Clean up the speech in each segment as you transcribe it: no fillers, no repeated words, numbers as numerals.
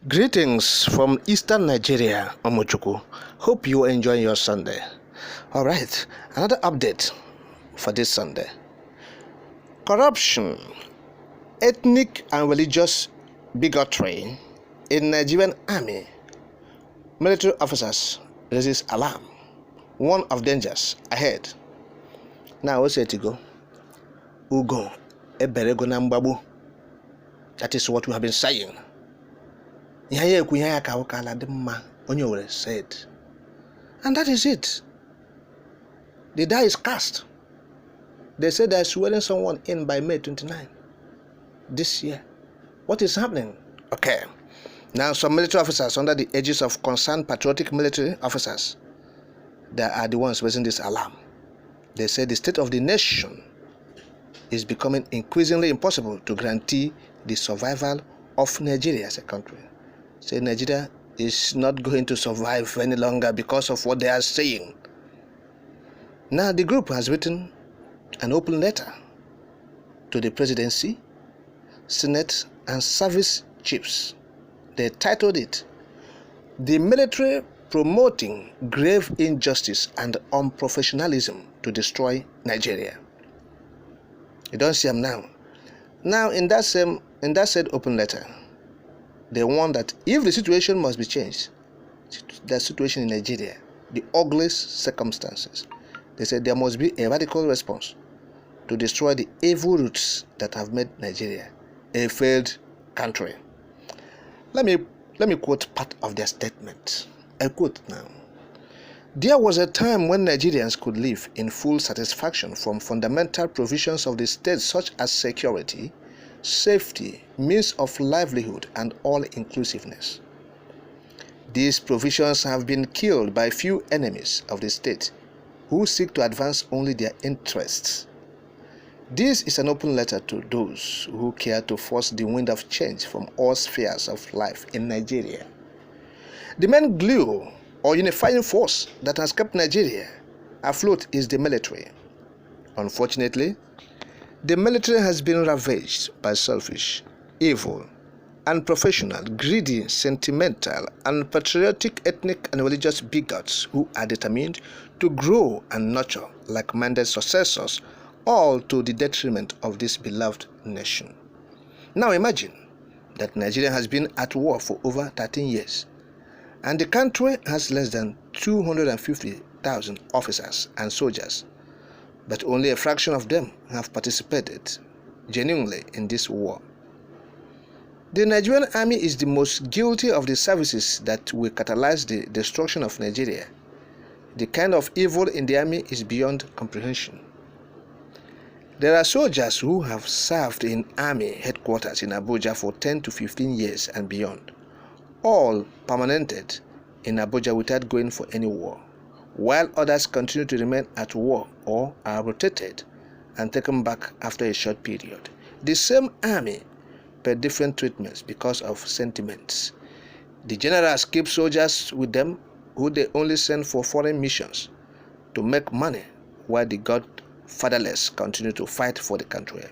Greetings from Eastern Nigeria, Omochukwu. Hope you are enjoying your Sunday. Alright, another update for this Sunday. Corruption, ethnic and religious bigotry in Nigerian army. Military officers raises alarm. One of dangers ahead. Now, what's it to go? Ugo, eberego na mgbagbu. That is what we have been saying. Said. And that is it. The die is cast. They said they're swearing someone in by May 29 this year. What is happening? Okay. Now some military officers under the aegis of concerned patriotic military officers, they are the ones raising this alarm. They say the state of the nation is becoming increasingly impossible to guarantee the survival of Nigeria as a country. Say Nigeria is not going to survive any longer because of what they are saying. Now the group has written an open letter to the presidency, Senate, and service chiefs. They titled it, "The Military Promoting Grave Injustice and Unprofessionalism to Destroy Nigeria." You don't see them now. Now in that said open letter, they warn that if the situation must be changed, the situation in Nigeria, the ugliest circumstances, they said there must be a radical response to destroy the evil roots that have made Nigeria a failed country. Let me quote part of their statement. I quote now. "There was a time when Nigerians could live in full satisfaction from fundamental provisions of the state such as security, safety, means of livelihood, and all-inclusiveness. These provisions have been killed by few enemies of the state who seek to advance only their interests. This is an open letter to those who care to force the wind of change from all spheres of life in Nigeria. The main glue or unifying force that has kept Nigeria afloat is the military. Unfortunately, the military has been ravaged by selfish, evil, unprofessional, greedy, sentimental, and patriotic ethnic and religious bigots who are determined to grow and nurture like-minded successors, all to the detriment of this beloved nation. Now imagine that Nigeria has been at war for over 13 years, and the country has less than 250,000 officers and soldiers, but only a fraction of them have participated genuinely in this war. The Nigerian army is the most guilty of the services that will catalyze the destruction of Nigeria. The kind of evil in the army is beyond comprehension. There are soldiers who have served in army headquarters in Abuja for 10 to 15 years and beyond, all permanented in Abuja without going for any war, while others continue to remain at war or are rotated and taken back after a short period. The same army, but different treatments because of sentiments. The generals keep soldiers with them who they only send for foreign missions to make money, while the fatherless continue to fight for the country.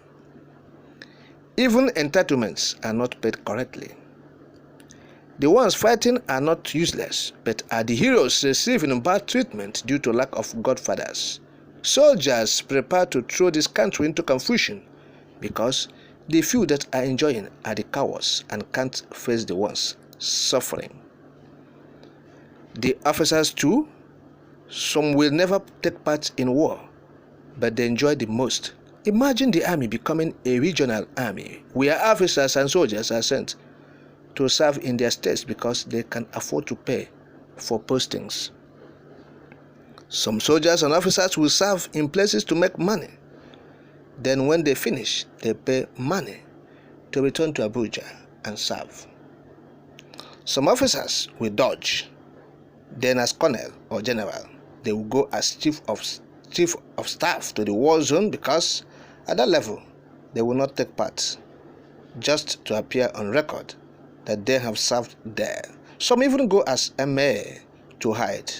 Even entitlements are not paid correctly. The ones fighting are not useless, but are the heroes receiving bad treatment due to lack of godfathers. Soldiers prepare to throw this country into confusion because the few that are enjoying are the cowards and can't face the ones suffering. The officers too, some will never take part in war, but they enjoy the most. Imagine the army becoming a regional army where officers and soldiers are sent to serve in their states because they can afford to pay for postings. Some soldiers and officers will serve in places to make money. Then when they finish, they pay money to return to Abuja and serve. Some officers will dodge. Then as colonel or general, they will go as chief of staff to the war zone because at that level, they will not take part, just to appear on record that they have served there. Some even go as MA to hide.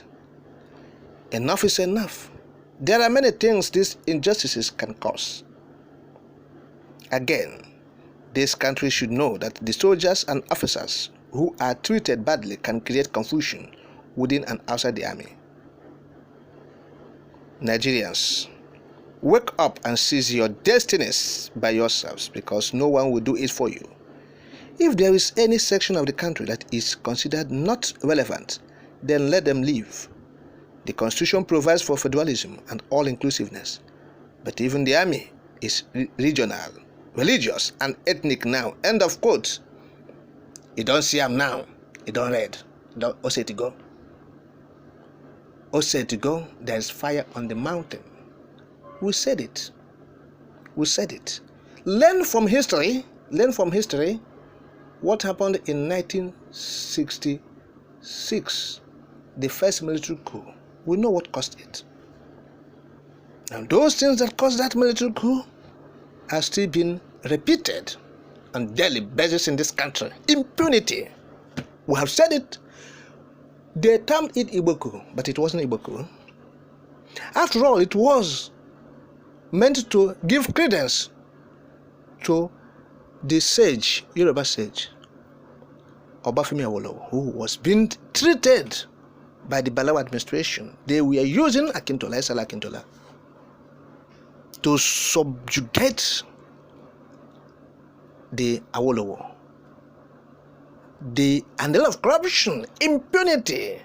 Enough is enough. There are many things these injustices can cause. Again, this country should know that the soldiers and officers who are treated badly can create confusion within and outside the army. Nigerians, wake up and seize your destinies by yourselves, because no one will do it for you. If there is any section of the country that is considered not relevant, then let them leave. The Constitution provides for federalism and all-inclusiveness, but even the army is regional, religious, and ethnic now. End of quote. You don't see them now. You don't read. Don't say to go. Say to go. There is fire on the mountain. We said it. We said it. Learn from history. Learn from history. What happened in 1966? The first military coup. We know what caused it. And those things that caused that military coup are still being repeated on daily basis in this country. Impunity. We have said it. They termed it Igbo coup, but it wasn't Igbo coup. After all, it was meant to give credence to the sage, Yoruba sage, Obafemi Awolowo, who was being treated by the Balawa administration. They were using Akintola, Isala Akintola, to subjugate the Awolowo. And a lot of corruption, impunity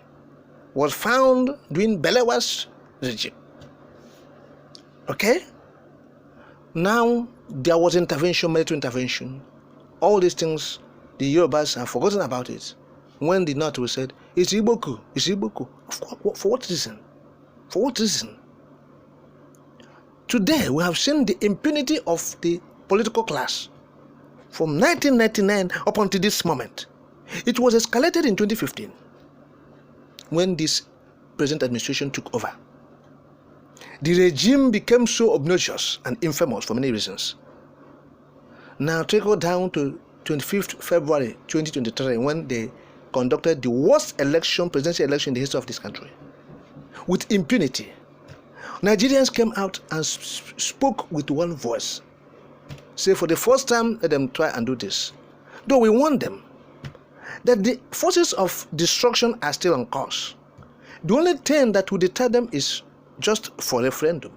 was found during Balawa's regime. Okay? Now there was intervention, military intervention. All these things, the Yorubas have forgotten about it. When the North was said, it's Igbo coup, it's Igbo coup. For what reason? For what reason? Today we have seen the impunity of the political class from 1999 up until this moment. It was escalated in 2015 when this present administration took over. The regime became so obnoxious and infamous for many reasons. Now trickle down to 25th February 2023 when they conducted the worst presidential election in the history of this country with impunity. Nigerians came out and spoke with one voice. Say for the first time, let them try and do this. Though we warn them that the forces of destruction are still on course. The only thing that will deter them is just for referendum.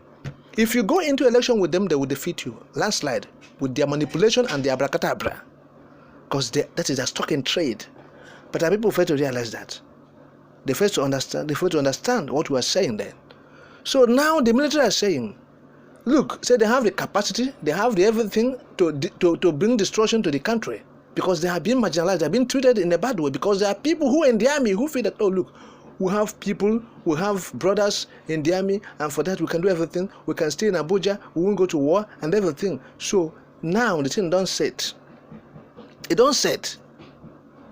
If you go into election with them, they will defeat you, landslide, with their manipulation and their abracadabra, because that is their stock in trade. But our people fail to realize that. They fail to understand what we are saying then. So now the military are saying, look, say they have the capacity, they have the everything to bring destruction to the country, because they have been marginalized, they have been treated in a bad way, because there are people who are in the army who feel that, oh look, we have people, we have brothers in the army, and for that we can do everything. We can stay in Abuja, we won't go to war and everything. So now the thing don't set. It don't set.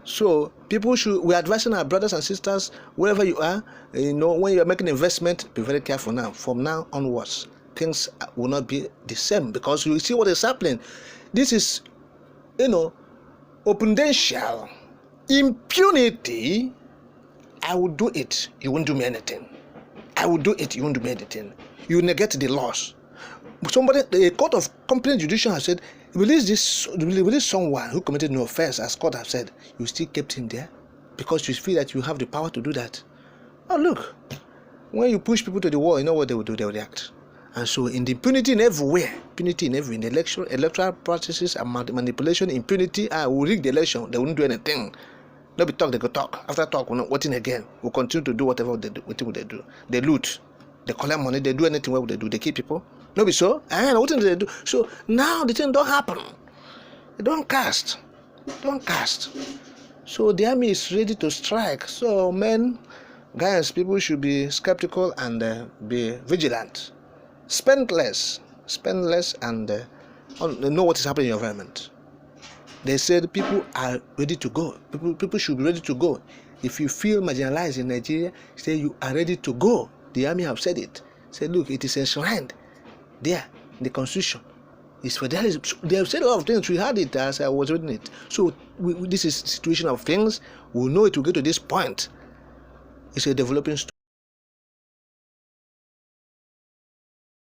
So we're advising our brothers and sisters, wherever you are, when you are making investment, be very careful now. From now onwards, things will not be the same, because you see what is happening. This is, opundential impunity. I will do it, you won't do me anything. I will do it, you won't do me anything. You negate the laws. A court of competent judicial has said, release someone who committed no offense, as court have said. You still kept him there because you feel that you have the power to do that. Oh look, when you push people to the wall, you know what they will do? They will react. And so in the impunity in everywhere, impunity in the electoral processes and manipulation, impunity, will rig the election, they won't do anything. Not be talk, they go talk. After talk, we're not waiting again. We'll continue to do whatever they do. They loot, they collect money, they do anything. What would they do? They kill people. No be so? What do they do? So now the thing don't happen. They don't cast. So the army is ready to strike. So men, guys, people should be skeptical and be vigilant. Spend less and know what is happening in your environment. They said people are ready to go. People should be ready to go. If you feel marginalized in Nigeria, say you are ready to go. The army have said it. Say, look, it is enshrined there in the Constitution. It's federalism. They have said a lot of things. We had it as I was reading it. So this is the situation of things. We know it will get to this point. It's a developing story.